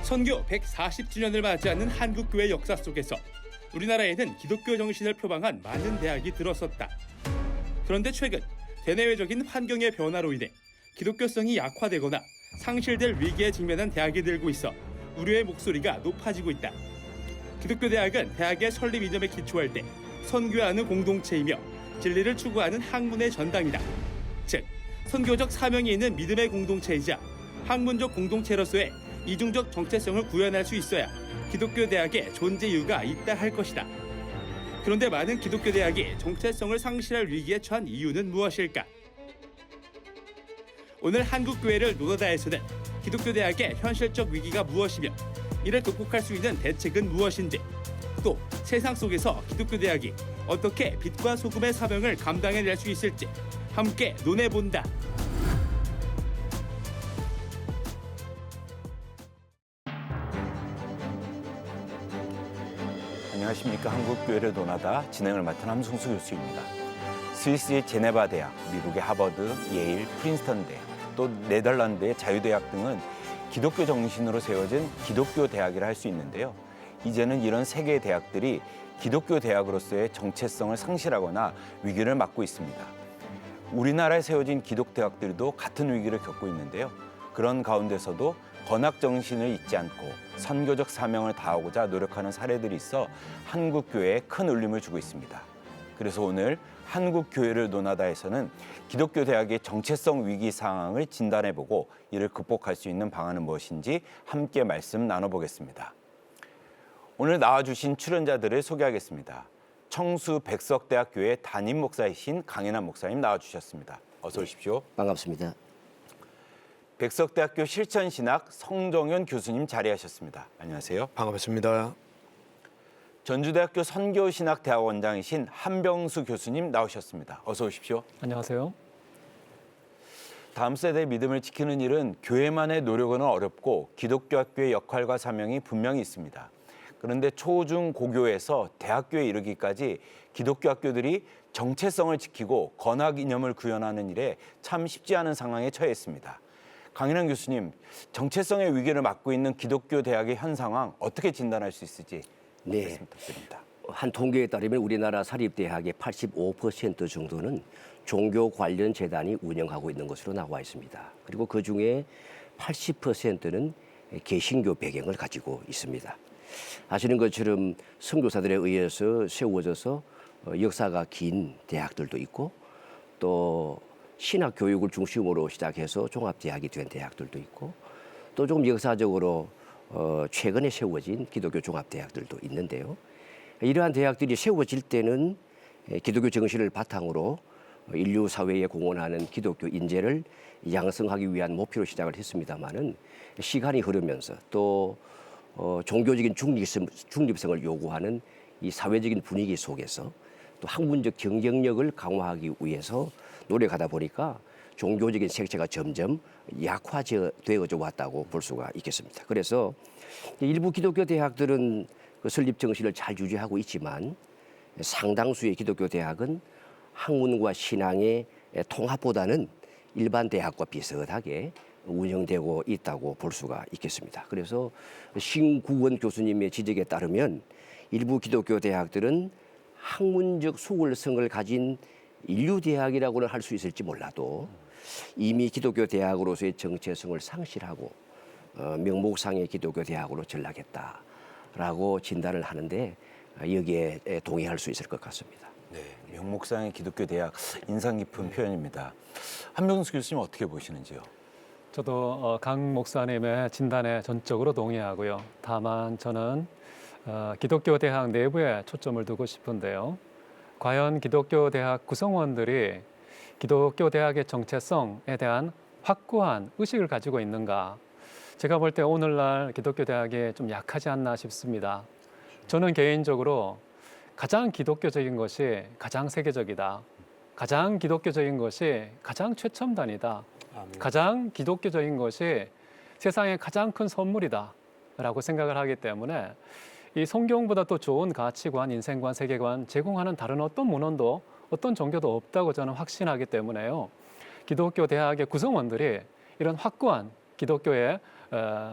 선교 140주년을 맞이하는 한국교회 역사 속에서 우리나라에는 기독교 정신을 표방한 많은 대학이 들어섰다. 그런데 최근 대내외적인 환경의 변화로 인해 기독교성이 약화되거나 상실될 위기에 직면한 대학이 늘고 있어 우려의 목소리가 높아지고 있다. 기독교 대학은 대학의 설립 이념에 기초할 때 선교하는 공동체이며 진리를 추구하는 학문의 전당이다. 즉, 선교적 사명이 있는 믿음의 공동체이자 학문적 공동체로서의 이중적 정체성을 구현할 수 있어야 기독교 대학의 존재 이유가 있다 할 것이다. 그런데 많은 기독교 대학이 정체성을 상실할 위기에 처한 이유는 무엇일까? 오늘 한국교회를 노다다에서는 기독교 대학의 현실적 위기가 무엇이며 이를 극복할 수 있는 대책은 무엇인지, 또 세상 속에서 기독교 대학이 어떻게 빛과 소금의 사명을 감당해낼 수 있을지 함께 논해본다. 안녕하십니까. 한국교회를 논하다 진행을 맡은 함승수 교수입니다. 스위스의 제네바 대학, 미국의 하버드, 예일, 프린스턴 대학, 또 네덜란드의 자유대학 등은 기독교 정신으로 세워진 기독교 대학이라 할 수 있는데요. 이제는 이런 세 개의 대학들이 기독교 대학으로서의 정체성을 상실하거나 위기를 맞고 있습니다. 우리나라에 세워진 기독대학들도 같은 위기를 겪고 있는데요. 그런 가운데서도 건학 정신을 잊지 않고 선교적 사명을 다하고자 노력하는 사례들이 있어 한국교회에 큰 울림을 주고 있습니다. 그래서 오늘 한국교회를 논하다에서는 기독교 대학의 정체성 위기 상황을 진단해보고 이를 극복할 수 있는 방안은 무엇인지 함께 말씀 나눠보겠습니다. 오늘 나와주신 출연자들을 소개하겠습니다. 청수 백석대학교의 담임 목사이신 강인한 목사님 나와주셨습니다. 어서 오십시오. 반갑습니다. 백석대학교 실천신학 성정현 교수님 자리하셨습니다. 안녕하세요. 반갑습니다. 전주대학교 선교신학대학원장이신 한병수 교수님 나오셨습니다. 어서 오십시오. 안녕하세요. 다음 세대의 믿음을 지키는 일은 교회만의 노력은 어렵고 기독교 학교의 역할과 사명이 분명히 있습니다. 그런데 초중 고교에서 대학교에 이르기까지 기독교 학교들이 정체성을 지키고 건학 이념을 구현하는 일에 참 쉽지 않은 상황에 처해 있습니다. 강인한 교수님, 정체성의 위기를 맞고 있는 기독교 대학의 현 상황 어떻게 진단할 수 있을지 말씀 부탁드립니다. 한 통계에 따르면 우리나라 사립대학의 85% 정도는 종교 관련 재단이 운영하고 있는 것으로 나와 있습니다. 그리고 그중에 80%는 개신교 배경을 가지고 있습니다. 아시는 것처럼 선교사들에 의해서 세워져서 역사가 긴 대학들도 있고 또 신학 교육을 중심으로 시작해서 종합대학이 된 대학들도 있고 또 조금 역사적으로 최근에 세워진 기독교 종합대학들도 있는데요. 이러한 대학들이 세워질 때는 기독교 정신을 바탕으로 인류 사회에 공헌하는 기독교 인재를 양성하기 위한 목표로 시작을 했습니다마는 시간이 흐르면서 또 종교적인 중립성을 요구하는 이 사회적인 분위기 속에서 또 학문적 경쟁력을 강화하기 위해서 노력하다 보니까 종교적인 색채가 점점 약화되어져 왔다고 볼 수가 있겠습니다. 그래서 일부 기독교 대학들은 그 설립 정신을 잘 유지하고 있지만 상당수의 기독교 대학은 학문과 신앙의 통합보다는 일반 대학과 비슷하게 운영되고 있다고 볼 수가 있겠습니다. 그래서 신구원 교수님의 지적에 따르면 일부 기독교 대학들은 학문적 수월성을 가진 인류대학이라고는 할 수 있을지 몰라도 이미 기독교 대학으로서의 정체성을 상실하고 명목상의 기독교 대학으로 전락했다라고 진단을 하는데 여기에 동의할 수 있을 것 같습니다. 네, 명목상의 기독교 대학 인상 깊은 표현입니다. 한병수 교수님 어떻게 보시는지요? 저도 강 목사님의 진단에 전적으로 동의하고요. 다만 저는 기독교 대학 내부에 초점을 두고 싶은데요. 과연 기독교 대학 구성원들이 기독교 대학의 정체성에 대한 확고한 의식을 가지고 있는가? 제가 볼 때 오늘날 기독교 대학이 좀 약하지 않나 싶습니다. 저는 개인적으로 가장 기독교적인 것이 가장 세계적이다. 가장 기독교적인 것이 가장 최첨단이다. 가장 기독교적인 것이 세상의 가장 큰 선물이다 라고 생각을 하기 때문에 이 성경보다 또 좋은 가치관, 인생관, 세계관 제공하는 다른 어떤 문헌도 어떤 종교도 없다고 저는 확신하기 때문에요. 기독교 대학의 구성원들이 이런 확고한 기독교의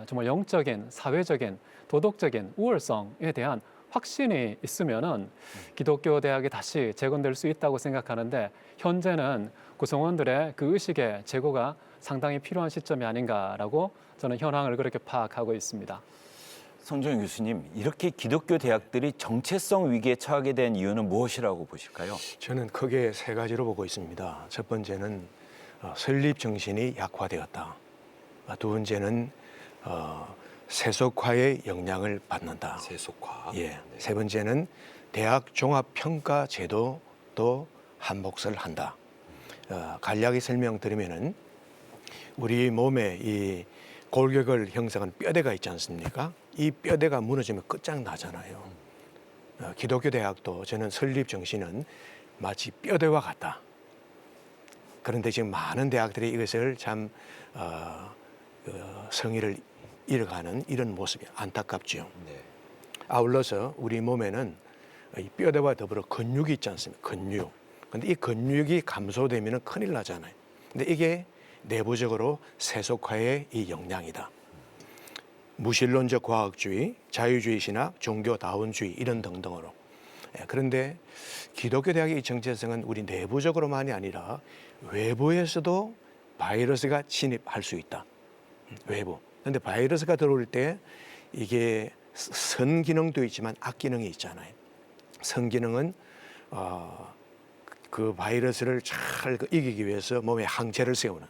정말 영적인, 사회적인, 도덕적인 우월성에 대한 확신이 있으면은 기독교 대학이 다시 재건될 수 있다고 생각하는데 현재는 구성원들의 그 의식의 제고가 상당히 필요한 시점이 아닌가라고 저는 현황을 그렇게 파악하고 있습니다. 손정희 교수님, 이렇게 기독교 대학들이 정체성 위기에 처하게 된 이유는 무엇이라고 보실까요? 저는 크게 세 가지로 보고 있습니다. 첫 번째는 설립 정신이 약화되었다. 두 번째는 세속화의 영향을 받는다. 세속화. 예. 세 번째는 대학 종합 평가 제도도 한몫을 한다. 간략히 설명드리면은 우리 몸에 이 골격을 형성한 뼈대가 있지 않습니까? 이 뼈대가 무너지면 끝장나잖아요. 기독교 대학도 저는 설립 정신은 마치 뼈대와 같다. 그런데 지금 많은 대학들이 이것을 참 성의를 잃어가는 이런 모습이 안타깝죠. 네. 아울러서 우리 몸에는 이 뼈대와 더불어 근육이 있지 않습니까? 근육. 근데 이 근육이 감소되면 큰일 나잖아요. 근데 이게 내부적으로 세속화의 이 영향이다. 무신론적 과학주의, 자유주의 신학, 종교다원주의 이런 등등으로. 그런데 기독교 대학의 이 정체성은 우리 내부적으로만이 아니라 외부에서도 바이러스가 침입할 수 있다. 외부. 그런데 바이러스가 들어올 때 이게 선기능도 있지만 악기능이 있잖아요. 선기능은 그 바이러스를 잘 이기기 위해서 몸에 항체를 세우는.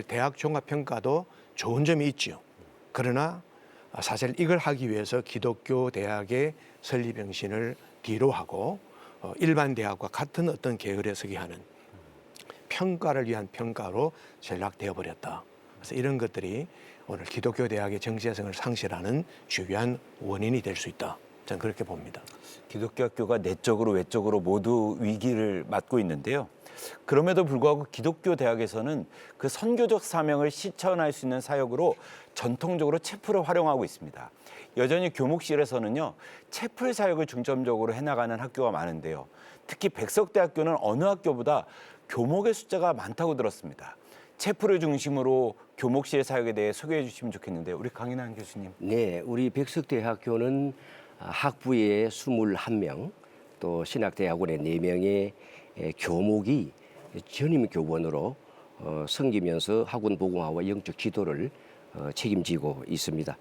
대학 종합평가도 좋은 점이 있죠. 그러나 사실 이걸 하기 위해서 기독교 대학의 설립 정신을 뒤로 하고 일반 대학과 같은 어떤 계열에 서게 하는 평가를 위한 평가로 전락되어 버렸다. 그래서 이런 것들이 오늘 기독교 대학의 정체성을 상실하는 중요한 원인이 될 수 있다. 저는 그렇게 봅니다. 기독교 학교가 내적으로 외적으로 모두 위기를 맞고 있는데요. 그럼에도 불구하고 기독교 대학에서는 그 선교적 사명을 실천할 수 있는 사역으로 전통적으로 채플을 활용하고 있습니다. 여전히 교목실에서는요, 채플 사역을 중점적으로 해나가는 학교가 많은데요. 특히 백석대학교는 어느 학교보다 교목의 숫자가 많다고 들었습니다. 채플을 중심으로 교목실 사역에 대해 소개해 주시면 좋겠는데요. 우리 강인환 교수님. 네, 우리 백석대학교는 학부에 21명, 또 신학대학원에 4명의 교목이 전임 교원으로 섬기면서 학원 복음화와 영적 지도를 책임지고 있습니다.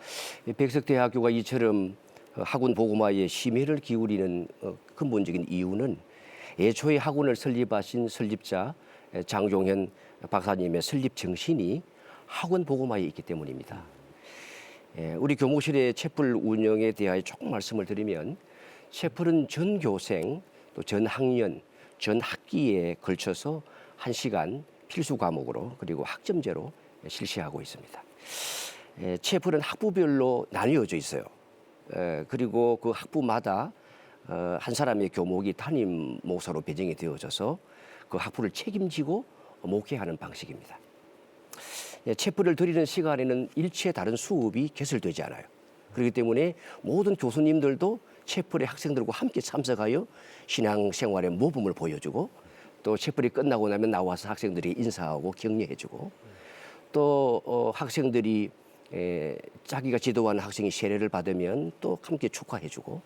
백석대학교가 이처럼 학원 복음화에 심혈을 기울이는 근본적인 이유는 애초에 학원을 설립하신 설립자 장종현 박사님의 설립 정신이 학원 복음화에 있기 때문입니다. 우리 교목실의 채플 운영에 대하여 조금 말씀을 드리면 채플은 전 교생 또 전 학년 전 학기에 걸쳐서 1시간 필수 과목으로 그리고 학점제로 실시하고 있습니다. 채플은 학부별로 나뉘어져 있어요. 그리고 그 학부마다 한 사람의 교목이 담임 목사로 배정이 되어져서 그 학부를 책임지고 목회하는 방식입니다. 채플을 드리는 시간에는 일체 다른 수업이 개설되지 않아요. 그렇기 때문에 모든 교수님들도 채플의 학생들과 함께 참석하여 신앙생활의 모범을 보여주고 또 채플이 끝나고 나면 나와서 학생들이 인사하고 격려해주고 또 학생들이 자기가 지도하는 학생이 세례를 받으면 또 함께 축하해주고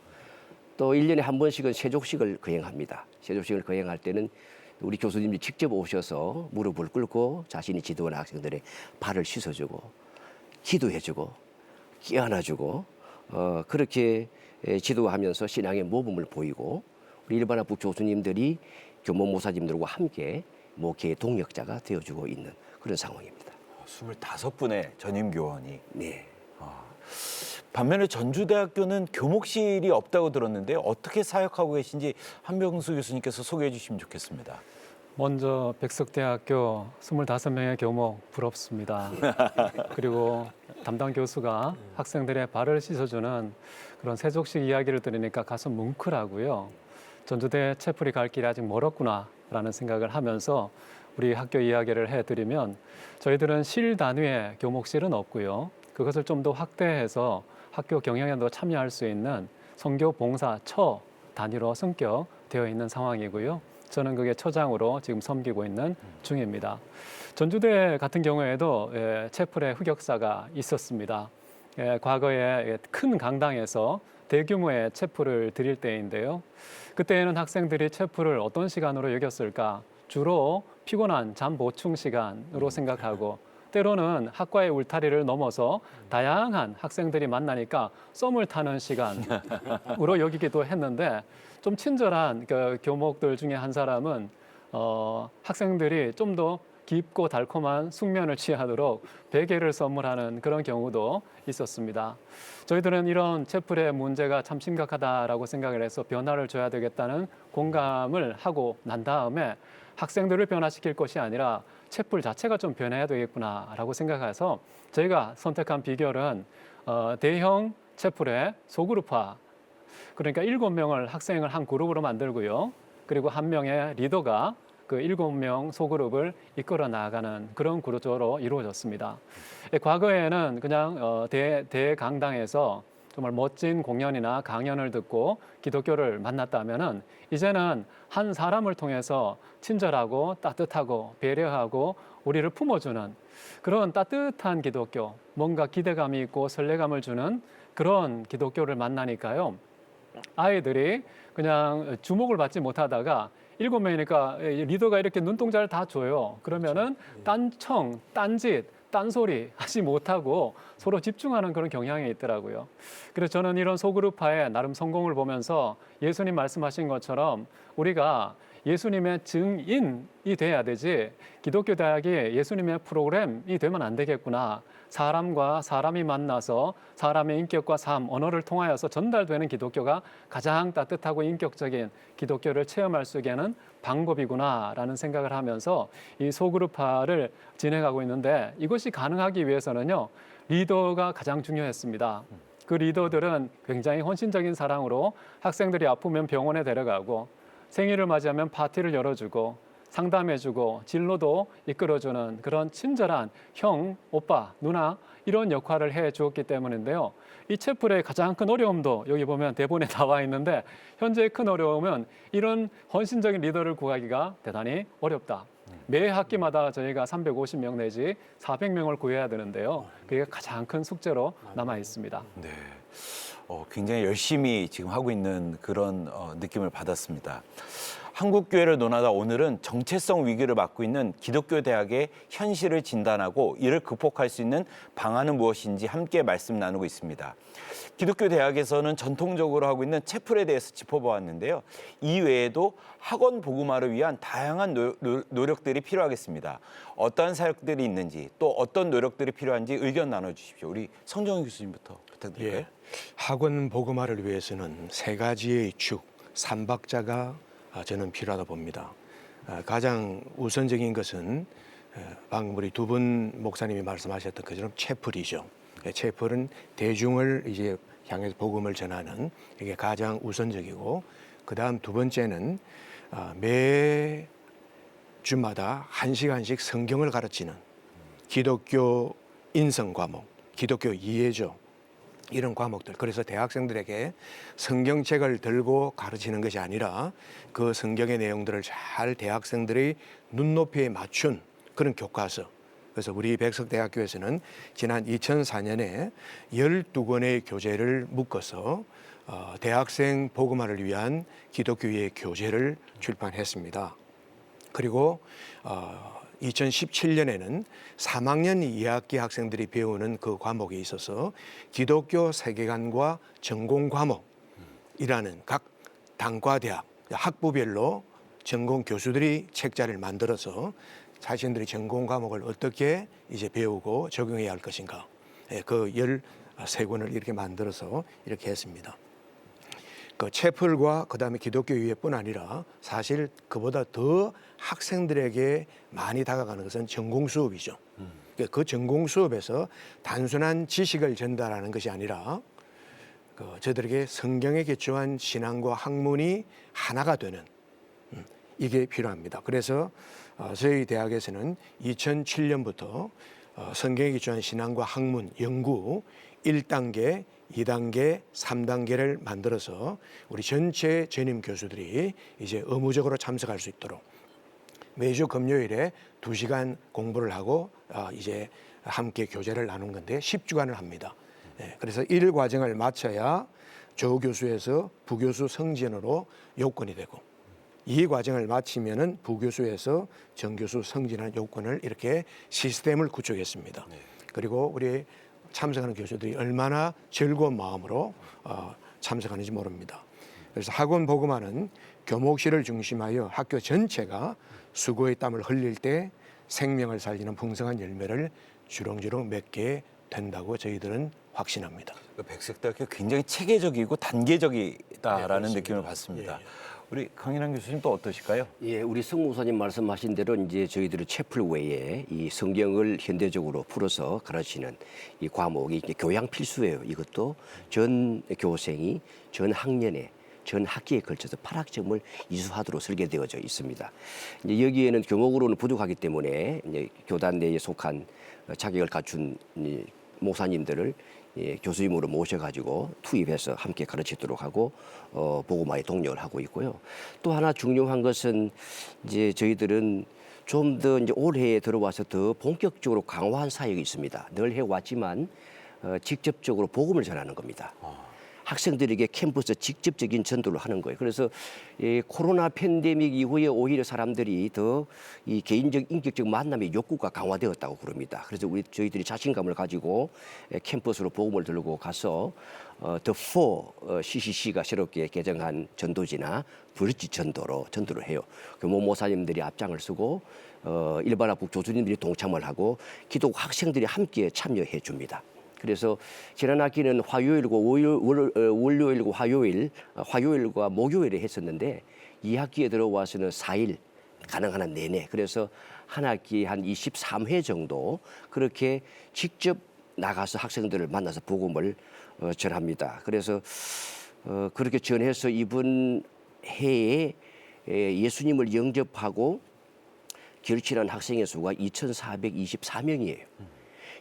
또 1년에 한 번씩은 세족식을 거행합니다. 세족식을 거행할 때는 우리 교수님이 직접 오셔서 무릎을 꿇고 자신이 지도하는 학생들의 발을 씻어주고 기도해주고 끼안아주고 그렇게 지도하면서 신앙의 모범을 보이고 우리 일반 학부 교수님들이 교목 모사님들과 함께 목회의 동역자가 되어주고 있는 그런 상황입니다. 25분의 전임 교원이. 네. 반면에 전주대학교는 교목실이 없다고 들었는데 어떻게 사역하고 계신지 한병수 교수님께서 소개해 주시면 좋겠습니다. 먼저 백석대학교 25명의 교목 부럽습니다. 그리고 담당 교수가 학생들의 발을 씻어주는 그런 세족식 이야기를 들으니까 가슴 뭉클하고요. 전주대 채플이 갈 길이 아직 멀었구나라는 생각을 하면서 우리 학교 이야기를 해드리면 저희들은 실 단위의 교목실은 없고요. 그것을 좀 더 확대해서 학교 경영에도 참여할 수 있는 선교 봉사 처 단위로 성격되어 있는 상황이고요. 저는 그게 처장으로 지금 섬기고 있는 중입니다. 전주대 같은 경우에도 채플의 흑역사가 있었습니다. 과거에 큰 강당에서 대규모의 채플을 드릴 때인데요. 그때에는 학생들이 채플을 어떤 시간으로 여겼을까? 주로 피곤한 잠 보충 시간으로 생각하고 때로는 학과의 울타리를 넘어서 다양한 학생들이 만나니까 썸을 타는 시간으로 여기기도 했는데 좀 친절한 그 교목들 중에 한 사람은 학생들이 좀 더 깊고 달콤한 숙면을 취하도록 베개를 선물하는 그런 경우도 있었습니다. 저희들은 이런 채플의 문제가 참 심각하다라고 생각을 해서 변화를 줘야 되겠다는 공감을 하고 난 다음에 학생들을 변화시킬 것이 아니라 채플 자체가 좀 변해야 되겠구나라고 생각해서 저희가 선택한 비결은 대형 채플의 소그룹화, 그러니까 7명을 학생을 한 그룹으로 만들고요. 그리고 한 명의 리더가 그 7명 소그룹을 이끌어 나가는 그런 구조로 이루어졌습니다. 과거에는 그냥 대강당에서 정말 멋진 공연이나 강연을 듣고 기독교를 만났다면은 이제는 한 사람을 통해서 친절하고 따뜻하고 배려하고 우리를 품어주는 그런 따뜻한 기독교, 뭔가 기대감이 있고 설레감을 주는 그런 기독교를 만나니까요. 아이들이 그냥 주목을 받지 못하다가 7명이니까 리더가 이렇게 눈동자를 다 줘요. 그러면은 딴청, 딴짓, 딴소리 하지 못하고 서로 집중하는 그런 경향이 있더라고요. 그래서 저는 이런 소그룹화에 나름 성공을 보면서 예수님 말씀하신 것처럼 우리가 예수님의 증인이 돼야 되지 기독교 대학이 예수님의 프로그램이 되면 안 되겠구나. 사람과 사람이 만나서 사람의 인격과 삶, 언어를 통하여서 전달되는 기독교가 가장 따뜻하고 인격적인 기독교를 체험할 수 있는 방법이구나라는 생각을 하면서 이 소그룹화를 진행하고 있는데 이것이 가능하기 위해서는요. 리더가 가장 중요했습니다. 그 리더들은 굉장히 헌신적인 사랑으로 학생들이 아프면 병원에 데려가고 생일을 맞이하면 파티를 열어주고 상담해주고 진로도 이끌어주는 그런 친절한 형, 오빠, 누나 이런 역할을 해주었기 때문인데요. 이 채플의 가장 큰 어려움도 여기 보면 대본에 나와 있는데 현재의 큰 어려움은 이런 헌신적인 리더를 구하기가 대단히 어렵다. 매 학기마다 저희가 350명 내지 400명을 구해야 되는데요. 그게 가장 큰 숙제로 남아 있습니다. 네. 굉장히 열심히 지금 하고 있는 그런 느낌을 받았습니다. 한국교회를 논하다 오늘은 정체성 위기를 맞고 있는 기독교 대학의 현실을 진단하고 이를 극복할 수 있는 방안은 무엇인지 함께 말씀 나누고 있습니다. 기독교 대학에서는 전통적으로 하고 있는 채플에 대해서 짚어보았는데요. 이 외에도 학원 복음화를 위한 다양한 노력들이 필요하겠습니다. 어떠한 사역들이 있는지 또 어떤 노력들이 필요한지 의견 나눠주십시오. 우리 성정희 교수님부터 부탁드릴까요? 예. 학원 복음화를 위해서는 세 가지의 축, 삼박자가 저는 필요하다 봅니다. 가장 우선적인 것은 방금 우리 두 분 목사님이 말씀하셨던 것처럼 채플이죠. 채플은 대중을 이제 향해서 복음을 전하는 이게 가장 우선적이고, 그 다음 두 번째는 매 주마다 1시간씩 성경을 가르치는 기독교 인성 과목, 기독교 이해죠. 이런 과목들. 그래서 대학생들에게 성경책을 들고 가르치는 것이 아니라 그 성경의 내용들을 잘 대학생들의 눈높이에 맞춘 그런 교과서. 그래서 우리 백석대학교에서는 지난 2004년에 12권의 교재를 묶어서 대학생 복음화를 위한 기독교의 교재를 출판했습니다. 그리고 2017년에는 3학년 2학기 학생들이 배우는 그 과목에 있어서 기독교 세계관과 전공 과목이라는 각 단과대학 학부별로 전공 교수들이 책자를 만들어서 자신들의 전공 과목을 어떻게 이제 배우고 적용해야 할 것인가, 그 13권을 이렇게 만들어서 이렇게 했습니다. 그 채플과 그다음에 기독교 이해뿐 아니라 사실 그보다 더 학생들에게 많이 다가가는 것은 전공 수업이죠. 그 전공 수업에서 단순한 지식을 전달하는 것이 아니라 저들에게 성경에 기초한 신앙과 학문이 하나가 되는 이게 필요합니다. 그래서 저희 대학에서는 2007년부터 성경에 기초한 신앙과 학문 연구 1단계, 2단계, 3단계를 만들어서 우리 전체 전임 교수들이 이제 의무적으로 참석할 수 있도록 매주 금요일에 2시간 공부를 하고 이제 함께 교재를 나눈 건데 10주간을 합니다. 그래서 1과정을 마쳐야 조교수에서 부교수 승진으로 요건이 되고, 이 과정을 마치면은 부교수에서 정교수 승진하는 요건을 이렇게 시스템을 구축했습니다. 그리고 우리 참석하는 교수들이 얼마나 즐거운 마음으로 참석하는지 모릅니다. 그래서 학원 보고만은 교목실을 중심하여 학교 전체가 수고의 땀을 흘릴 때 생명을 살리는 풍성한 열매를 주렁주렁 맺게 된다고 저희들은 확신합니다. 백석대학교 굉장히 체계적이고 단계적이다라는 네, 느낌을 받습니다. 예, 예. 우리 강인환 교수님 또 어떠실까요? 예, 우리 성무사님 말씀하신 대로 이제 저희들은 채플 외에 이 성경을 현대적으로 풀어서 가르치는 이 과목이 이제 교양 필수예요. 이것도 전 교생이 전 학년에 전 학기에 걸쳐서 8학점을 이수하도록 설계되어져 있습니다. 이제 여기에는 교목으로는 부족하기 때문에 이제 교단 내에 속한 자격을 갖춘 이 목사님들을 교수님으로 모셔가지고 투입해서 함께 가르치도록 하고 보고마에 독려를 하고 있고요. 또 하나 중요한 것은 이제 저희들은 좀 더 이제 올해에 들어와서 더 본격적으로 강화한 사역이 있습니다. 늘 해왔지만 직접적으로 복음을 전하는 겁니다. 학생들에게 캠퍼스 직접적인 전도를 하는 거예요. 그래서 이 코로나 팬데믹 이후에 오히려 사람들이 더 이 개인적 인격적 만남의 욕구가 강화되었다고 그럽니다. 그래서 저희들이 자신감을 가지고 캠퍼스로 복음을 들고 가서 The4 CCC가 새롭게 개정한 전도지나 브릿지 전도를 해요. 교모 모사님들이 앞장을 서고 일반 학부 교수님들이 동참을 하고 기독 학생들이 함께 참여해 줍니다. 그래서 지난 학기는 화요일과 월요일과 화요일과 목요일에 했었는데 이 학기에 들어와서는 4일 가능한 한 내내, 그래서 한 학기 한 23회 정도 그렇게 직접 나가서 학생들을 만나서 복음을 전합니다. 그래서 그렇게 전해서 이번 해에 예수님을 영접하고 결실한 학생의 수가 2,424명이에요.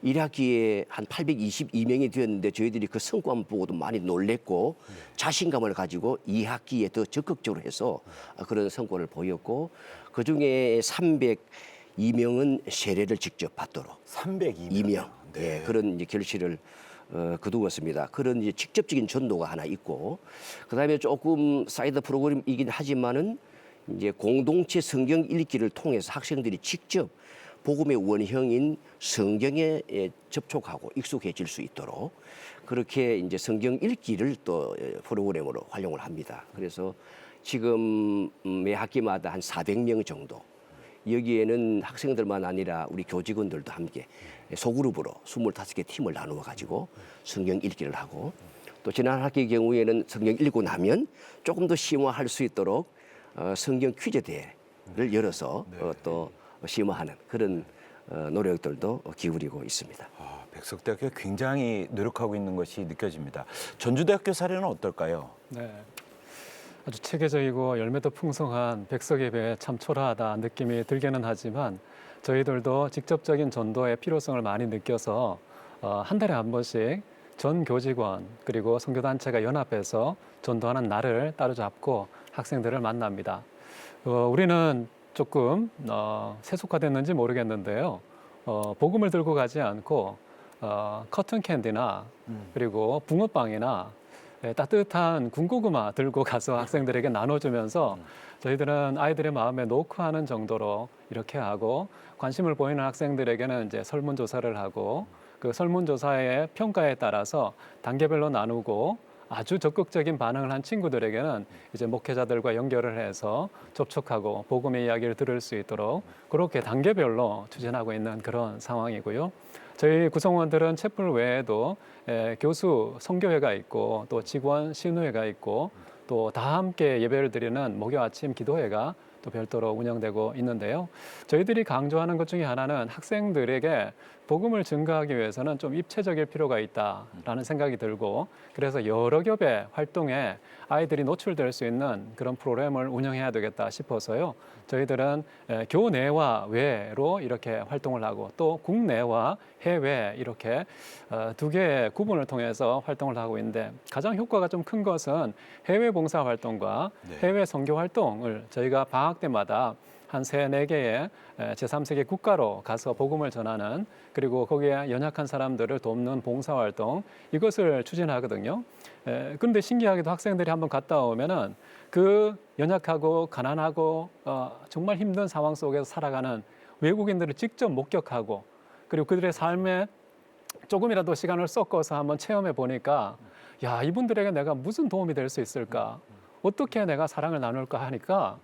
1학기에 한 822명이 되었는데 저희들이 그 성과만 보고도 많이 놀랬고 자신감을 가지고 2학기에 더 적극적으로 해서 그런 성과를 보였고, 그중에 302명은 세례를 직접 받도록 302명. 네. 예, 그런 이제 결실을 거두었습니다. 그런 이제 직접적인 전도가 하나 있고, 그다음에 조금 사이드 프로그램이긴 하지만은 이제 공동체 성경 읽기를 통해서 학생들이 직접 복음의 원형인 성경에 접촉하고 익숙해질 수 있도록 그렇게 이제 성경 읽기를 또 프로그램으로 활용을 합니다. 그래서 지금 매 학기마다 한 400명 정도, 여기에는 학생들만 아니라 우리 교직원들도 함께 소그룹으로 25개 팀을 나누어 가지고 성경 읽기를 하고, 또 지난 학기 경우에는 성경 읽고 나면 조금 더 심화할 수 있도록 성경 퀴즈 대회를 열어서 또 심화하는 그런 노력들도 기울이고 있습니다. 백석대학교 굉장히 노력하고 있는 것이 느껴집니다. 전주대학교 사례는 어떨까요? 네. 아주 체계적이고 열매도 풍성한 백석예배에 참 초라하다 느낌이 들기는 하지만 저희들도 직접적인 전도의 필요성을 많이 느껴서 한 달에 한 번씩 전 교직원 그리고 선교단체가 연합해서 전도하는 날을 따로잡고 학생들을 만납니다. 우리는 조금 세속화됐는지 모르겠는데요. 복음을 들고 가지 않고 커튼 캔디나 그리고 붕어빵이나 따뜻한 군고구마 들고 가서 학생들에게 나눠주면서 저희들은 아이들의 마음에 녹화하는 정도로 이렇게 하고, 관심을 보이는 학생들에게는 이제 설문조사를 하고 그 설문조사의 평가에 따라서 단계별로 나누고, 아주 적극적인 반응을 한 친구들에게는 이제 목회자들과 연결을 해서 접촉하고 복음의 이야기를 들을 수 있도록 그렇게 단계별로 추진하고 있는 그런 상황이고요. 저희 구성원들은 채플 외에도 교수 선교회가 있고 또 직원 신우회가 있고 또 다 함께 예배를 드리는 목요 아침 기도회가 또 별도로 운영되고 있는데요. 저희들이 강조하는 것 중에 하나는 학생들에게 복음을 증거하기 위해서는 좀 입체적일 필요가 있다라는 생각이 들고 그래서 여러 겹의 활동에 아이들이 노출될 수 있는 그런 프로그램을 운영해야 되겠다 싶어서요. 저희들은 교내와 외로 이렇게 활동을 하고 또 국내와 해외 이렇게 두 개의 구분을 통해서 활동을 하고 있는데 가장 효과가 좀 큰 것은 해외 봉사 활동과 해외 선교 활동을 저희가 방학 때마다 한 3-4개의 제3세계 국가로 가서 복음을 전하는 그리고 거기에 연약한 사람들을 돕는 봉사활동 이것을 추진하거든요. 그런데 신기하게도 학생들이 한번 갔다 오면은 그 연약하고 가난하고 정말 힘든 상황 속에서 살아가는 외국인들을 직접 목격하고 그리고 그들의 삶에 조금이라도 시간을 섞어서 한번 체험해 보니까 야, 이분들에게 내가 무슨 도움이 될 수 있을까? 어떻게 내가 사랑을 나눌까 하니까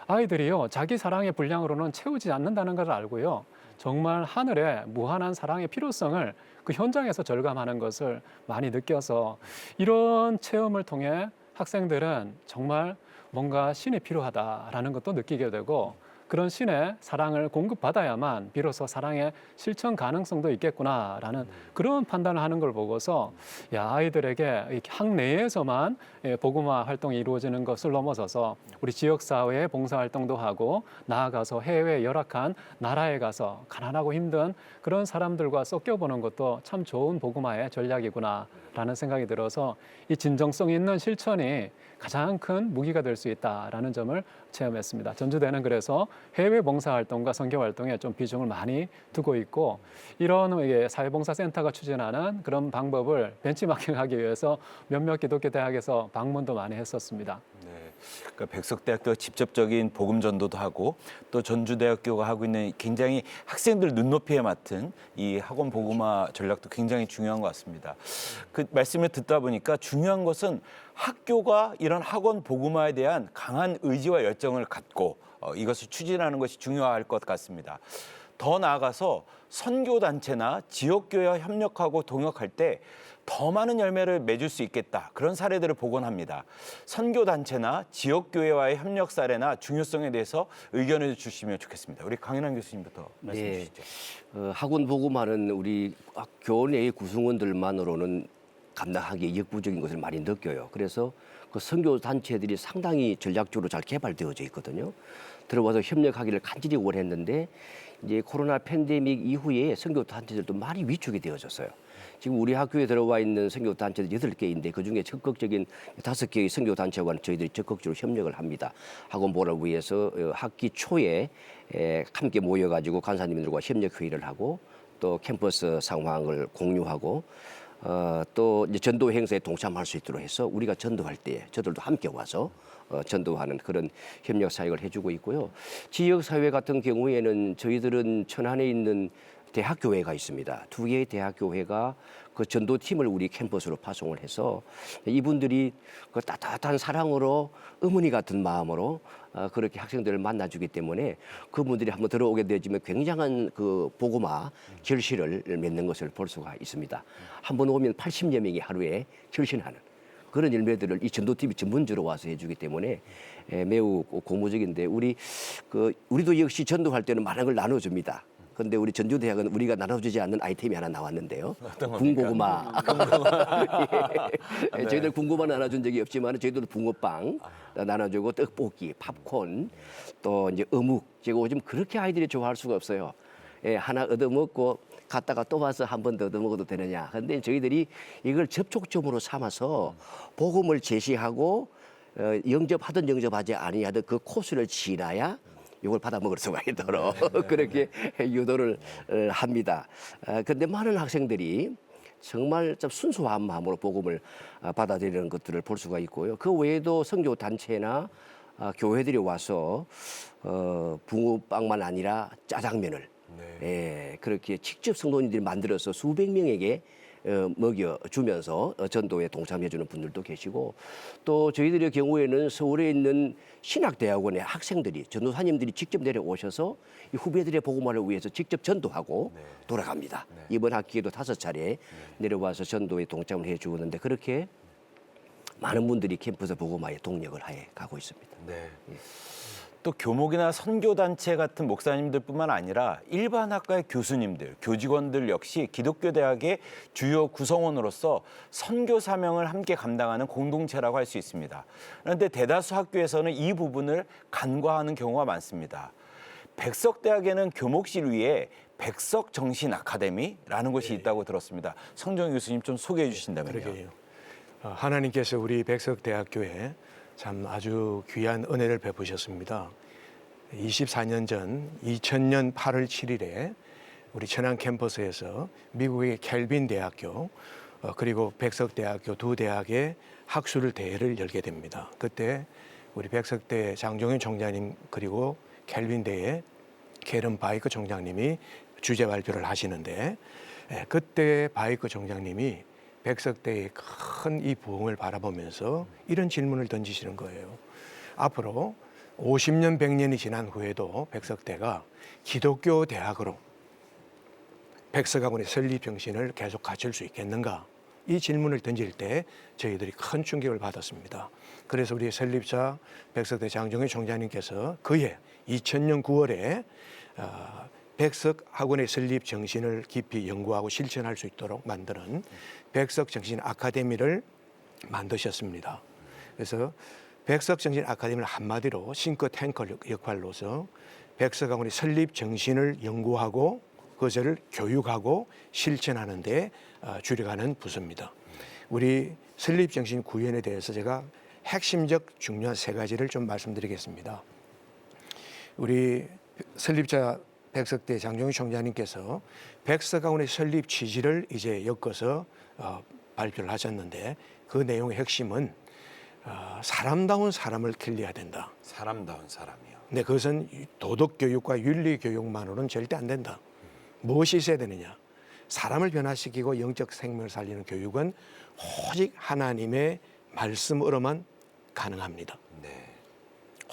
아이들이요 자기 사랑의 분량으로는 채우지 않는다는 걸 알고요 정말 하늘의 무한한 사랑의 필요성을 그 현장에서 절감하는 것을 많이 느껴서 이런 체험을 통해 학생들은 정말 뭔가 신이 필요하다라는 것도 느끼게 되고 그런 신의 사랑을 공급받아야만 비로소 사랑의 실천 가능성도 있겠구나라는 그런 판단을 하는 걸 보고서 야, 아이들에게 이렇게 학내에서만 복음화 활동이 이루어지는 것을 넘어서서 우리 지역사회에 봉사활동도 하고 나아가서 해외 열악한 나라에 가서 가난하고 힘든 그런 사람들과 섞여보는 것도 참 좋은 복음화의 전략이구나라는 생각이 들어서 이 진정성 있는 실천이 가장 큰 무기가 될 수 있다라는 점을 체험했습니다. 전주대는 그래서 해외 봉사활동과 선교활동에 좀 비중을 많이 두고 있고 이런 사회봉사센터가 추진하는 그런 방법을 벤치마킹하기 위해서 몇몇 기독교 대학에서 방문도 많이 했었습니다. 네. 그러니까 백석대학교가 직접적인 복음 전도도 하고 또 전주대학교가 하고 있는 굉장히 학생들 눈높이에 맡은 이 학원 복음화 전략도 굉장히 중요한 것 같습니다. 그 말씀을 듣다 보니까 중요한 것은 학교가 이런 학원 복음화에 대한 강한 의지와 열정을 갖고 이것을 추진하는 것이 중요할 것 같습니다. 더 나아가서 선교단체나 지역교회와 협력하고 동역할 때 더 많은 열매를 맺을 수 있겠다. 그런 사례들을 보곤 합니다. 선교단체나 지역교회와의 협력 사례나 중요성에 대해서 의견을 주시면 좋겠습니다. 우리 강인환 교수님부터 말씀해 주시죠. 학원 복음화는 우리 교내의 구성원들만으로는 감당하기 역부족인 것을 많이 느껴요. 그래서 그 선교단체들이 상당히 전략적으로 잘 개발되어져 있거든요. 들어와서 협력하기를 간절히 원했는데 이제 코로나 팬데믹 이후에 선교단체들도 많이 위축이 되어졌어요. 지금 우리 학교에 들어와 있는 선교단체들 8개인데 그중에 적극적인 5개의 선교단체와는 저희들이 적극적으로 협력을 합니다. 학원 보호를 위해서 학기 초에 함께 모여가지고 간사님들과 협력회의를 하고 또 캠퍼스 상황을 공유하고 또 이제 전도 행사에 동참할 수 있도록 해서 우리가 전도할 때 저들도 함께 와서 전도하는 그런 협력 사역을 해주고 있고요. 지역 사회 같은 경우에는 저희들은 천안에 있는 대학교회가 있습니다. 2개의 대학교회가 그 전도팀을 우리 캠퍼스로 파송을 해서 이분들이 그 따뜻한 사랑으로 어머니 같은 마음으로 그렇게 학생들을 만나주기 때문에 그분들이 한번 들어오게 되지만 굉장한 그 복음화 결실을 맺는 것을 볼 수가 있습니다. 한번 오면 80여 명이 하루에 결신하는 그런 열매들을 이 전도팀이 전문적으로 와서 해주기 때문에 매우 고무적인데 우리도 역시 전도할 때는 많은 걸 나눠줍니다. 그런데 우리 전주대학은 우리가 나눠주지 않는 아이템이 하나 나왔는데요. 군고구마. 예. 저희들 군고구마 나눠준 적이 없지만 저희들 붕어빵 나눠주고 떡볶이, 팝콘, 또 이제 어묵. 제가 요즘 그렇게 아이들이 좋아할 수가 없어요. 예, 하나 얻어먹고 갔다가 또 와서 한 번 더 얻어먹어도 되느냐. 그런데 저희들이 이걸 접촉점으로 삼아서 복음을 제시하고 영접하든 영접하지 아니하든 그 코스를 지나야 이걸 받아 먹을 수가 있도록 그렇게 유도를 합니다. 그런데 많은 학생들이 정말 좀 순수한 마음으로 복음을 받아들이는 것들을 볼 수가 있고요. 그 외에도 선교 단체나 교회들이 와서 붕어빵만 아니라 짜장면을 그렇게 직접 성도님들이 만들어서 수백 명에게 먹여주면서 전도에 동참해주는 분들도 계시고 또 저희들의 경우에는 서울에 있는 신학대학원의 학생들이 전도사님들이 직접 내려오셔서 이 후배들의 복음화를 위해서 직접 전도하고 돌아갑니다. 이번 학기에도 5차례 내려와서 전도에 동참을 해주었는데 그렇게 많은 분들이 캠퍼스 복음화에 동력을 하에 가고 있습니다. 네. 또 교목이나 선교단체 같은 목사님들뿐만 아니라 일반 학과의 교수님들, 교직원들 역시 기독교 대학의 주요 구성원으로서 선교 사명을 함께 감당하는 공동체라고 할 수 있습니다. 그런데 대다수 학교에서는 이 부분을 간과하는 경우가 많습니다. 백석대학에는 교목실 위에 백석정신아카데미라는 곳이 있다고 들었습니다. 성정 교수님 좀 소개해 주신다면요. 그러게요. 하나님께서 우리 백석대학교에 참 아주 귀한 은혜를 베푸셨습니다. 24년 전 2000년 8월 7일에 우리 천안 캠퍼스에서 미국의 켈빈 대학교 그리고 백석대학교 두 대학의 학술 대회를 열게 됩니다. 그때 우리 백석대 장종현 총장님 그리고 켈빈대의 캐런 바이크 총장님이 주제 발표를 하시는데 그때 바이크 총장님이 백석대의 큰 이 부흥을 바라보면서 이런 질문을 던지시는 거예요. 앞으로 50년, 100년이 지난 후에도 백석대가 기독교 대학으로 백석학원의 설립 정신을 계속 갖출 수 있겠는가? 이 질문을 던질 때 저희들이 큰 충격을 받았습니다. 그래서 우리 설립자 백석대 장종현 총장님께서 그해 2000년 9월에 백석학원의 설립 정신을 깊이 연구하고 실천할 수 있도록 만드는 백석정신아카데미를 만드셨습니다. 그래서 백석정신아카데미를 한마디로 싱크탱크 역할로서 백석학원의 설립 정신을 연구하고 그것을 교육하고 실천하는 데 주력하는 부서입니다. 우리 설립 정신 구현에 대해서 제가 핵심적 중요한 세 가지를 좀 말씀드리겠습니다. 우리 설립자 백석대 장종현 총장님께서 백석학원의 설립 취지를 이제 엮어서 발표를 하셨는데 그 내용의 핵심은 사람다운 사람을 길러야 된다. 사람다운 사람이요. 근데 그것은 도덕교육과 윤리교육만으로는 절대 안 된다. 무엇이 있어야 되느냐? 사람을 변화시키고 영적 생명을 살리는 교육은 오직 하나님의 말씀으로만 가능합니다. 네.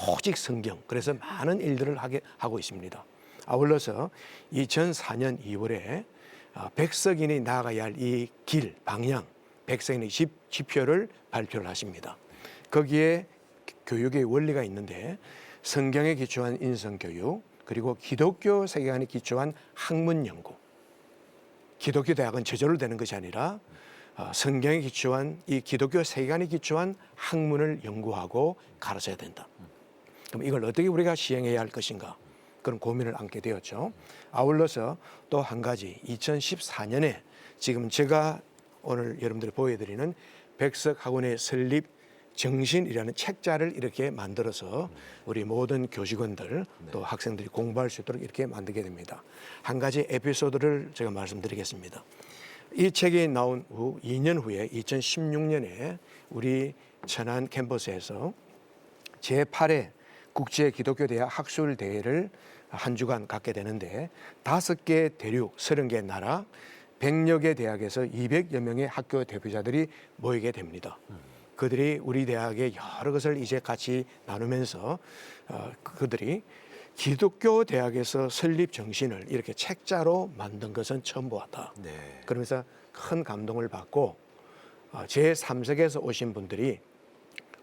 오직 성경. 그래서 많은 일들을 하고 있습니다. 아울러서 2004년 2월에 백석인이 나아가야 할 이 길, 방향, 백석인의 지표를 발표를 하십니다. 거기에 교육의 원리가 있는데 성경에 기초한 인성교육, 그리고 기독교 세계관에 기초한 학문 연구. 기독교 대학은 저절로 되는 것이 아니라 성경에 기초한 이 기독교 세계관에 기초한 학문을 연구하고 가르쳐야 된다. 그럼 이걸 어떻게 우리가 시행해야 할 것인가? 그런 고민을 안게 되었죠. 아울러서 또 한 가지 2014년에 지금 제가 오늘 여러분들 보여드리는 백석학원의 설립 정신이라는 책자를 이렇게 만들어서 우리 모든 교직원들 또 학생들이 공부할 수 있도록 이렇게 만들게 됩니다. 한 가지 에피소드를 제가 말씀드리겠습니다. 이 책이 나온 후 2년 후에 2016년에 우리 천안 캠퍼스에서 제8회 국제기독교대학 학술대회를 한 주간 갖게 되는데 5개 대륙 30개 나라 100여 개 대학에서 200여 명의 학교 대표자들이 모이게 됩니다. 그들이 우리 대학의 여러 것을 이제 같이 나누면서 그들이 기독교 대학에서 설립 정신을 이렇게 책자로 만든 것은 처음 보았다. 네. 그러면서 큰 감동을 받고 제3세계에서 오신 분들이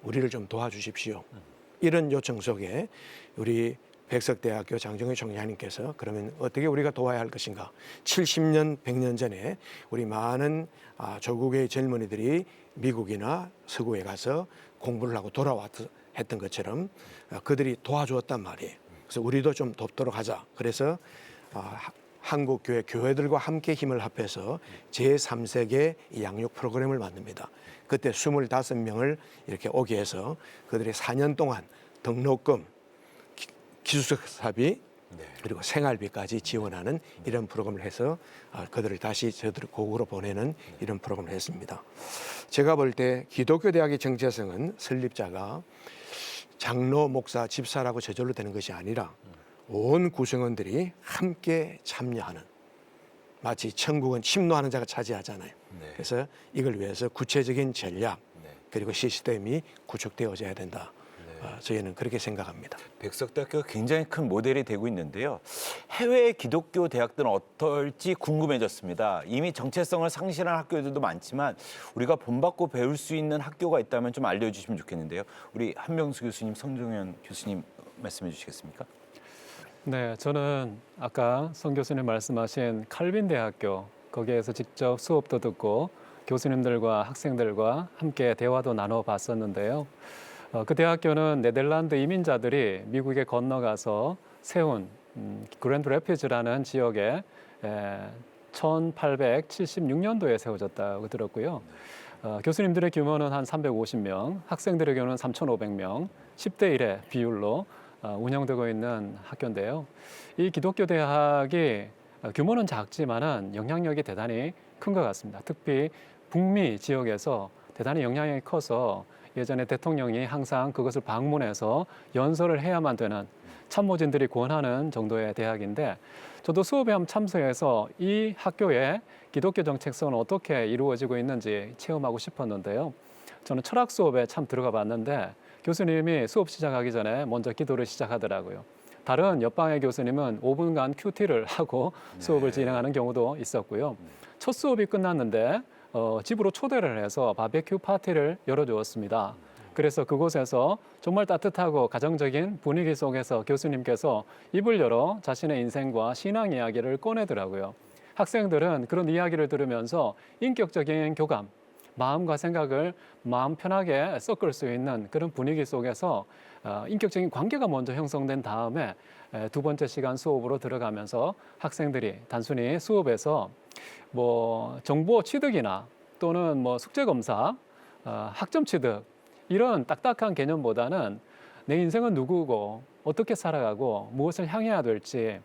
우리를 좀 도와주십시오. 이런 요청 속에 우리 백석대학교 장종현 총장님께서 그러면 어떻게 우리가 도와야 할 것인가? 70년, 100년 전에 우리 많은 조국의 젊은이들이 미국이나 서구에 가서 공부를 하고 돌아왔던 것처럼 그들이 도와주었단 말이에요. 그래서 우리도 좀 돕도록 하자. 그래서 한국 교회들과 함께 힘을 합해서 제3세계 양육 프로그램을 만듭니다. 그때 25명을 이렇게 오게 해서 그들이 4년 동안 등록금, 기숙사비 그리고 생활비까지 지원하는 이런 프로그램을 해서 그들을 다시 저들 고국으로 보내는 이런 프로그램을 했습니다. 제가 볼 때 기독교 대학의 정체성은 설립자가 장로, 목사, 집사라고 저절로 되는 것이 아니라 온 구성원들이 함께 참여하는, 마치 천국은 침노하는 자가 차지하잖아요. 네. 그래서 이걸 위해서 구체적인 전략 그리고 시스템이 구축되어져야 된다. 저희는 그렇게 생각합니다. 백석대학교가 굉장히 큰 모델이 되고 있는데요. 해외 기독교 대학들은 어떨지 궁금해졌습니다. 이미 정체성을 상실한 학교들도 많지만 우리가 본받고 배울 수 있는 학교가 있다면 좀 알려주시면 좋겠는데요. 우리 한명수 교수님, 성종현 교수님 말씀해 주시겠습니까? 네, 저는 아까 성 교수님 말씀하신 칼빈 대학교 거기에서 직접 수업도 듣고 교수님들과 학생들과 함께 대화도 나눠봤었는데요. 그 대학교는 네덜란드 이민자들이 미국에 건너가서 세운 그랜드 래피즈라는 지역에 1876년도에 세워졌다고 들었고요. 교수님들의 규모는 한 350명, 학생들의 경우는 3,500명, 10대 1의 비율로 운영되고 있는 학교인데요. 이 기독교 대학이 규모는 작지만은 영향력이 대단히 큰 것 같습니다. 특히 북미 지역에서 대단히 영향력이 커서 예전에 대통령이 항상 그것을 방문해서 연설을 해야만 되는 참모진들이 권하는 정도의 대학인데 저도 수업에 한번 참석해서 이 학교의 기독교 정책성은 어떻게 이루어지고 있는지 체험하고 싶었는데요. 저는 철학 수업에 참 들어가 봤는데 교수님이 수업 시작하기 전에 먼저 기도를 시작하더라고요. 다른 옆방의 교수님은 5분간 큐티를 하고 수업을 진행하는 경우도 있었고요. 첫 수업이 끝났는데 집으로 초대를 해서 바베큐 파티를 열어주었습니다. 그래서 그곳에서 정말 따뜻하고 가정적인 분위기 속에서 교수님께서 입을 열어 자신의 인생과 신앙 이야기를 꺼내더라고요. 학생들은 그런 이야기를 들으면서 인격적인 교감, 마음과 생각을 마음 편하게 섞을 수 있는 그런 분위기 속에서 인격적인 관계가 먼저 형성된 다음에 두 번째 시간 수업으로 들어가면서 학생들이 단순히 수업에서 뭐 정보 취득이나 또는 뭐 숙제 검사, 학점 취득 이런 딱딱한 개념보다는 내 인생은 누구고 어떻게 살아가고 무엇을 향해야 될지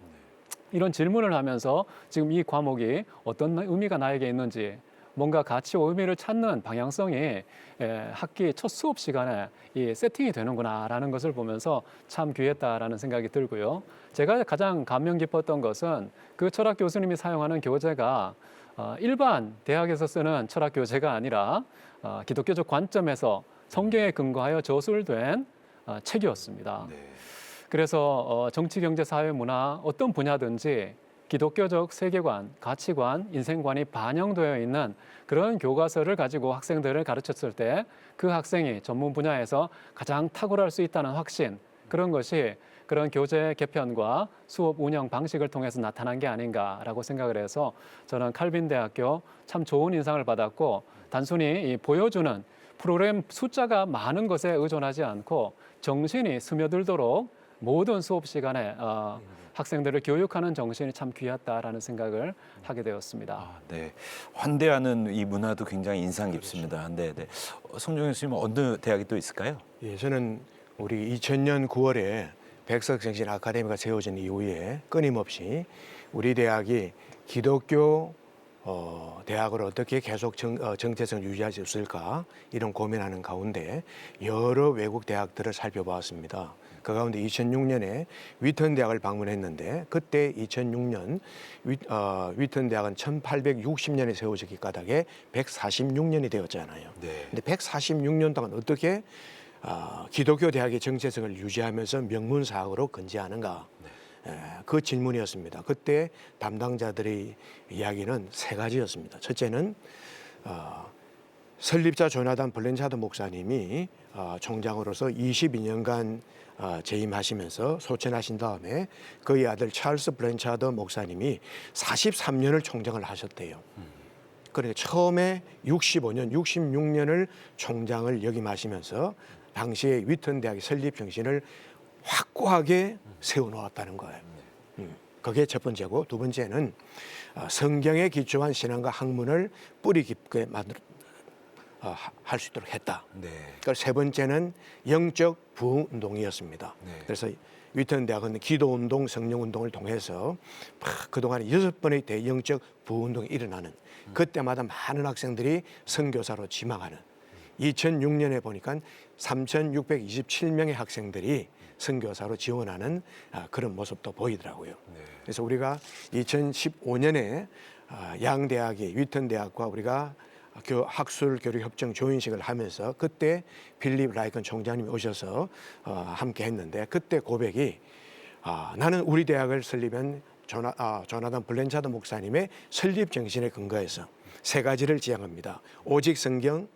이런 질문을 하면서 지금 이 과목이 어떤 의미가 나에게 있는지 뭔가 가치와 의미를 찾는 방향성이 학기 첫 수업 시간에 이 세팅이 되는구나라는 것을 보면서 참 귀했다라는 생각이 들고요. 제가 가장 감명 깊었던 것은 그 철학 교수님이 사용하는 교재가 일반 대학에서 쓰는 철학 교재가 아니라 기독교적 관점에서 성경에 근거하여 저술된 책이었습니다. 그래서 정치, 경제, 사회, 문화 어떤 분야든지 기독교적 세계관, 가치관, 인생관이 반영되어 있는 그런 교과서를 가지고 학생들을 가르쳤을 때 그 학생이 전문 분야에서 가장 탁월할 수 있다는 확신, 그런 것이 그런 교재 개편과 수업 운영 방식을 통해서 나타난 게 아닌가라고 생각을 해서 저는 칼빈 대학교 참 좋은 인상을 받았고 단순히 보여주는 프로그램 숫자가 많은 것에 의존하지 않고 정신이 스며들도록 모든 수업 시간에 학생들을 교육하는 정신이 참 귀했다라는 생각을 하게 되었습니다. 네, 환대하는 이 문화도 굉장히 인상 깊습니다. 네, 네. 성종현 교수님 어느 대학이 또 있을까요? 예, 저는 우리 2000년 9월에 백석정신 아카데미가 세워진 이후에 끊임없이 우리 대학이 기독교 대학을 어떻게 계속 정체성을 유지할 수 있을까 이런 고민하는 가운데 여러 외국 대학들을 살펴보았습니다. 그 가운데 2006년에 위튼 대학을 방문했는데 그때 2006년 위튼 대학은 1860년에 세워지기 까닭에 146년이 되었잖아요. 네. 근데 146년 동안 어떻게 기독교 대학의 정체성을 유지하면서 명문사학으로 건재하는가? 그 질문이었습니다. 그때 담당자들의 이야기는 세 가지였습니다. 첫째는 설립자 조나단 블렌차드 목사님이 총장으로서 22년간 재임하시면서 소천하신 다음에 그의 아들 찰스 블렌차드 목사님이 43년을 총장을 하셨대요. 그러니까 처음에 65년, 66년을 총장을 역임하시면서 당시에 위튼 대학의 설립 정신을 확고하게 세워놓았다는 거예요. 그게 첫 번째고 두 번째는 성경에 기초한 신앙과 학문을 뿌리 깊게 할 수 있도록 했다. 네. 그리고 세 번째는 영적 부흥운동이었습니다. 네. 그래서 위튼 대학은 기도운동, 성령운동을 통해서 그동안 6번의 대영적 부흥운동이 일어나는 그때마다 많은 학생들이 선교사로 지망하는 2006년에 보니까 3,627명의 학생들이 선교사로 지원하는 그런 모습도 보이더라고요. 네. 그래서 우리가 2015년에 양대학이 위튼 대학과 우리가 학술 교류 협정 조인식을 하면서 그때 필립 라이컨 총장님이 오셔서 함께 했는데 그때 고백이 나는 우리 대학을 설립한 조나단 블렌차드 목사님의 설립 정신에 근거해서 세 가지를 지향합니다. 오직 성경,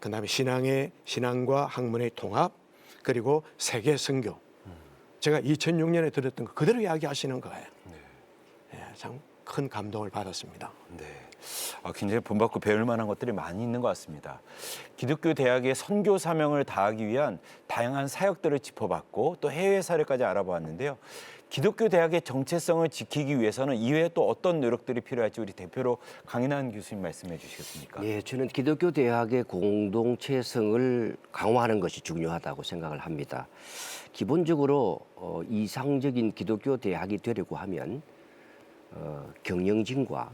그다음에 신앙과 학문의 통합, 그리고 세계 선교. 제가 2006년에 들었던 거 그대로 이야기하시는 거예요. 참 큰 감동을 받았습니다. 네. 굉장히 본받고 배울 만한 것들이 많이 있는 것 같습니다. 기독교 대학의 선교 사명을 다하기 위한 다양한 사역들을 짚어봤고 또 해외 사례까지 알아보았는데요. 기독교 대학의 정체성을 지키기 위해서는 이외에 또 어떤 노력들이 필요할지 우리 대표로 강인한 교수님 말씀해 주시겠습니까? 예, 저는 기독교 대학의 공동체성을 강화하는 것이 중요하다고 생각을 합니다. 기본적으로 이상적인 기독교 대학이 되려고 하면 경영진과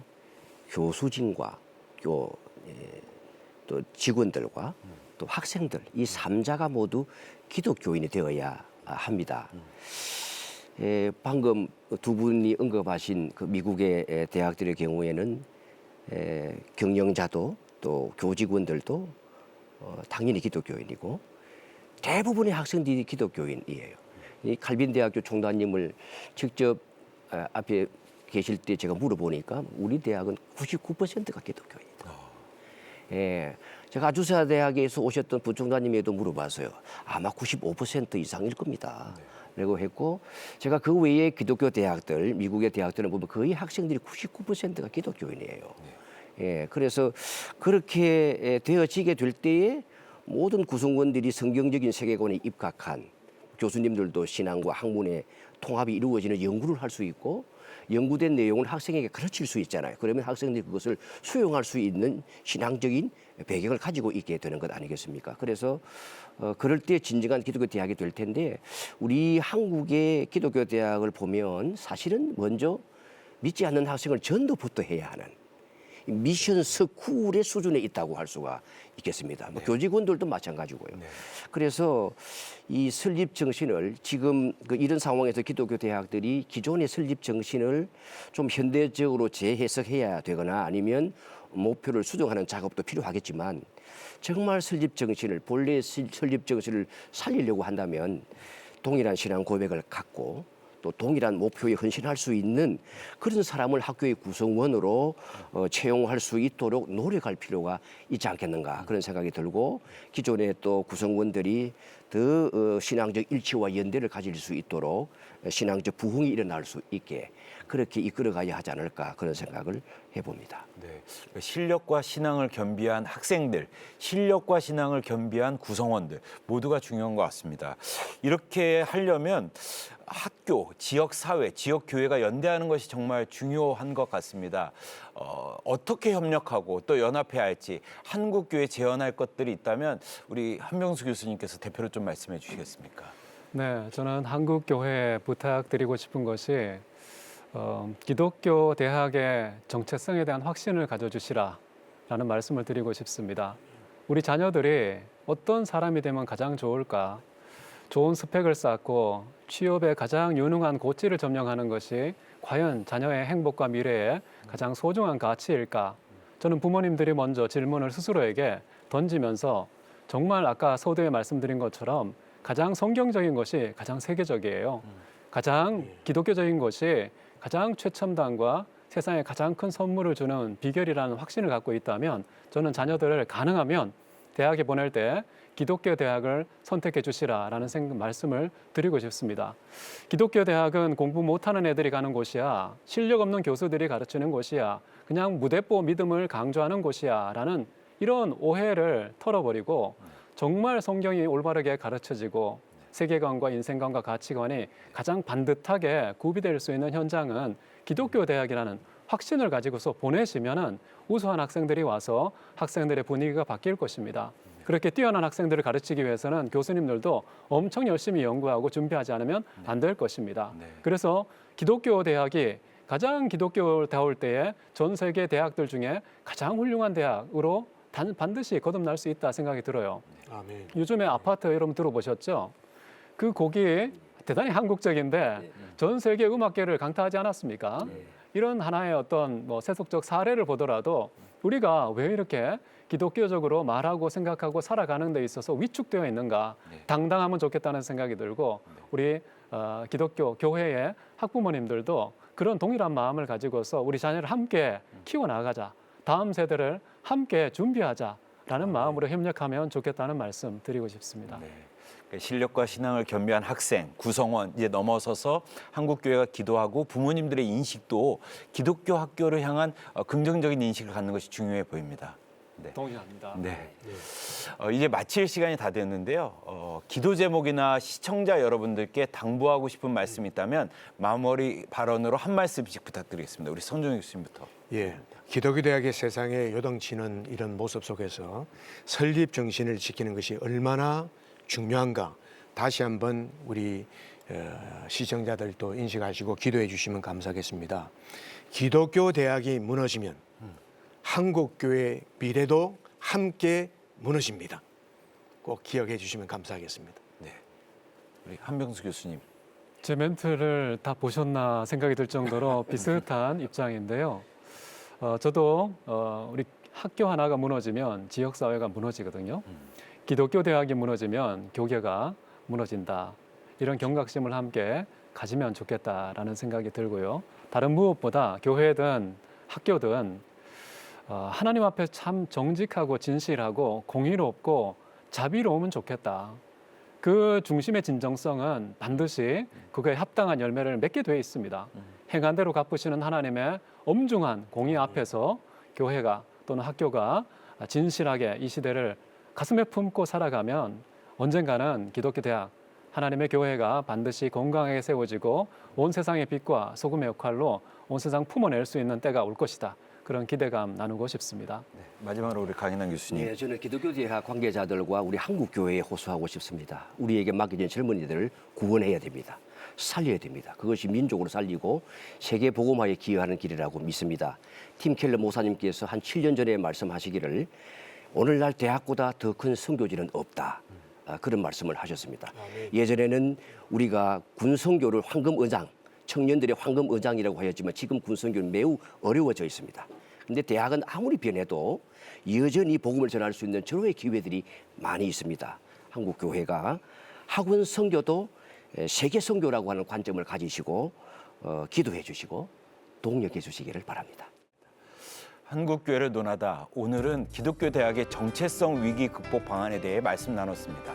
교수진과 또 직원들과 또 학생들 이 3자가 모두 기독교인이 되어야 합니다. 방금 두 분이 언급하신 그 미국의 대학들의 경우에는 경영자도 또 교직원들도 당연히 기독교인이고 대부분의 학생들이 기독교인이에요. 이 칼빈 대학교 총장님을 직접 앞에 계실 때 제가 물어보니까 우리 대학은 99%가 기독교인이다. 예, 제가 아주사 대학에서 오셨던 부총장님에도 물어봤어요. 아마 95% 이상일 겁니다. 라고 했고 제가 그 외에 기독교 대학들, 미국의 대학들을 보면 거의 학생들이 99%가 기독교인이에요. 예, 그래서 그렇게 되어지게 될 때에 모든 구성원들이 성경적인 세계관에 입각한 교수님들도 신앙과 학문의 통합이 이루어지는 연구를 할 수 있고 연구된 내용을 학생에게 가르칠 수 있잖아요. 그러면 학생들이 그것을 수용할 수 있는 신앙적인 배경을 가지고 있게 되는 것 아니겠습니까? 그래서 그럴 때 진정한 기독교 대학이 될 텐데 우리 한국의 기독교 대학을 보면 사실은 먼저 믿지 않는 학생을 전도부터 해야 하는 미션 스쿨의 수준에 있다고 할 수가 있겠습니다. 뭐 교직원들도 마찬가지고요. 그래서 이 설립 정신을 지금 이런 상황에서 기독교 대학들이 기존의 설립 정신을 좀 현대적으로 재해석해야 되거나 아니면 목표를 수정하는 작업도 필요하겠지만 정말 설립 정신을 본래 설립 정신을 살리려고 한다면 동일한 신앙 고백을 갖고 또 동일한 목표에 헌신할 수 있는 그런 사람을 학교의 구성원으로 채용할 수 있도록 노력할 필요가 있지 않겠는가 그런 생각이 들고 기존의 또 구성원들이 더 신앙적 일치와 연대를 가질 수 있도록 신앙적 부흥이 일어날 수 있게 그렇게 이끌어가야 하지 않을까 그런 생각을 해봅니다. 네, 실력과 신앙을 겸비한 학생들, 실력과 신앙을 겸비한 구성원들 모두가 중요한 것 같습니다. 이렇게 하려면 학교, 지역 사회, 지역 교회가 연대하는 것이 정말 중요한 것 같습니다. 어떻게 협력하고 또 연합해야 할지 한국 교회 재현할 것들이 있다면 우리 한병수 교수님께서 대표로 좀 말씀해 주시겠습니까? 네, 저는 한국 교회에 부탁드리고 싶은 것이 기독교 대학의 정체성에 대한 확신을 가져주시라라는 말씀을 드리고 싶습니다. 우리 자녀들이 어떤 사람이 되면 가장 좋을까? 좋은 스펙을 쌓고 취업에 가장 유능한 고지를 점령하는 것이 과연 자녀의 행복과 미래에 가장 소중한 가치일까? 저는 부모님들이 먼저 질문을 스스로에게 던지면서 정말 아까 서두에 말씀드린 것처럼 가장 성경적인 것이 가장 세계적이에요. 가장 기독교적인 것이 가장 최첨단과 세상에 가장 큰 선물을 주는 비결이라는 확신을 갖고 있다면 저는 자녀들을 가능하면 대학에 보낼 때 기독교 대학을 선택해 주시라라는 말씀을 드리고 싶습니다. 기독교 대학은 공부 못하는 애들이 가는 곳이야. 실력 없는 교수들이 가르치는 곳이야. 그냥 무대뽀 믿음을 강조하는 곳이야. 라는 이런 오해를 털어버리고 정말 성경이 올바르게 가르쳐지고 세계관과 인생관과 가치관이 가장 반듯하게 구비될 수 있는 현장은 기독교 대학이라는 확신을 가지고서 보내시면은 우수한 학생들이 와서 학생들의 분위기가 바뀔 것입니다. 그렇게 뛰어난 학생들을 가르치기 위해서는 교수님들도 엄청 열심히 연구하고 준비하지 않으면 안 될 것입니다. 그래서 기독교 대학이 가장 기독교다울 때에 전 세계 대학들 중에 가장 훌륭한 대학으로 반드시 거듭날 수 있다 생각이 들어요. 아멘. 요즘에 아파트 여러분 들어보셨죠? 그 곡이 대단히 한국적인데 전 세계 음악계를 강타하지 않았습니까? 이런 하나의 어떤 세속적 사례를 보더라도 우리가 왜 이렇게 기독교적으로 말하고 생각하고 살아가는 데 있어서 위축되어 있는가? 당당하면 좋겠다는 생각이 들고 우리 기독교 교회의 학부모님들도 그런 동일한 마음을 가지고서 우리 자녀를 함께 키워나가자. 다음 세대를 함께 준비하자라는 마음으로 협력하면 좋겠다는 말씀 드리고 싶습니다. 실력과 신앙을 겸비한 학생, 구성원 이제 넘어서서 한국교회가 기도하고 부모님들의 인식도 기독교 학교를 향한 긍정적인 인식을 갖는 것이 중요해 보입니다. 네. 동의합니다. 네. 이제 마칠 시간이 다 됐는데요. 기도 제목이나 시청자 여러분들께 당부하고 싶은 말씀이 있다면 마무리 발언으로 한 말씀씩 부탁드리겠습니다. 우리 손종익 교수님부터. 예, 기독교대학의 세상에 요동치는 이런 모습 속에서 설립 정신을 지키는 것이 얼마나 중요한가 다시 한번 우리 시청자들도 인식하시고 기도해 주시면 감사하겠습니다. 기독교 대학이 무너지면 한국교회 미래도 함께 무너집니다. 꼭 기억해 주시면 감사하겠습니다. 네. 우리 한병수 교수님. 제 멘트를 다 보셨나 생각이 들 정도로 비슷한 입장인데요. 저도 우리 학교 하나가 무너지면 지역 사회가 무너지거든요. 기독교 대학이 무너지면 교계가 무너진다. 이런 경각심을 함께 가지면 좋겠다라는 생각이 들고요. 다른 무엇보다 교회든 학교든 하나님 앞에 참 정직하고 진실하고 공의롭고 자비로우면 좋겠다. 그 중심의 진정성은 반드시 그거에 합당한 열매를 맺게 되어 있습니다. 행한 대로 갚으시는 하나님의 엄중한 공의 앞에서 교회가 또는 학교가 진실하게 이 시대를 가슴에 품고 살아가면 언젠가는 기독교 대학, 하나님의 교회가 반드시 건강하게 세워지고 온 세상의 빛과 소금의 역할로 온 세상 품어낼 수 있는 때가 올 것이다. 그런 기대감 나누고 싶습니다. 네, 마지막으로 우리 강인환 교수님. 네, 저는 기독교 대학 관계자들과 우리 한국 교회에 호소하고 싶습니다. 우리에게 맡겨진 젊은이들을 구원해야 됩니다. 살려야 됩니다. 그것이 민족으로 살리고 세계 복음화에 기여하는 길이라고 믿습니다. 팀 켈러 목사님께서 한 7년 전에 말씀하시기를 오늘날 대학보다 더 큰 선교지는 없다. 그런 말씀을 하셨습니다. 예전에는 우리가 군선교를 황금의장, 청년들의 황금의장이라고 하였지만 지금 군선교는 매우 어려워져 있습니다. 그런데 대학은 아무리 변해도 여전히 복음을 전할 수 있는 절호의 기회들이 많이 있습니다. 한국 교회가 학원 선교도 세계 선교라고 하는 관점을 가지시고 기도해 주시고 동력해 주시기를 바랍니다. 한국교회를 논하다 오늘은 기독교 대학의 정체성 위기 극복 방안에 대해 말씀 나눴습니다.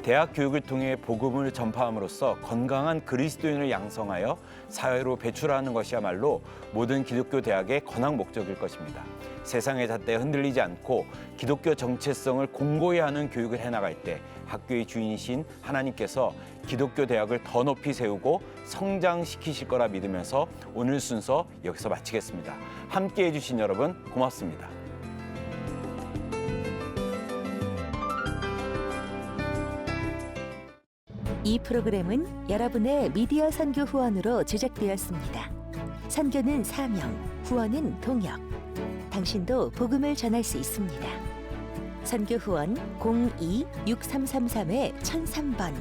대학 교육을 통해 복음을 전파함으로써 건강한 그리스도인을 양성하여 사회로 배출하는 것이야말로 모든 기독교 대학의 권학 목적일 것입니다. 세상의 잣대에 흔들리지 않고 기독교 정체성을 공고히 하는 교육을 해나갈 때 학교의 주인이신 하나님께서 기독교 대학을 더 높이 세우고 성장시키실 거라 믿으면서 오늘 순서 여기서 마치겠습니다. 함께해 주신 여러분 고맙습니다. 이 프로그램은 여러분의 미디어 선교 후원으로 제작되었습니다. 선교는 사명, 후원은 동역. 당신도 복음을 전할 수 있습니다. 선교 후원 02-6333-1003번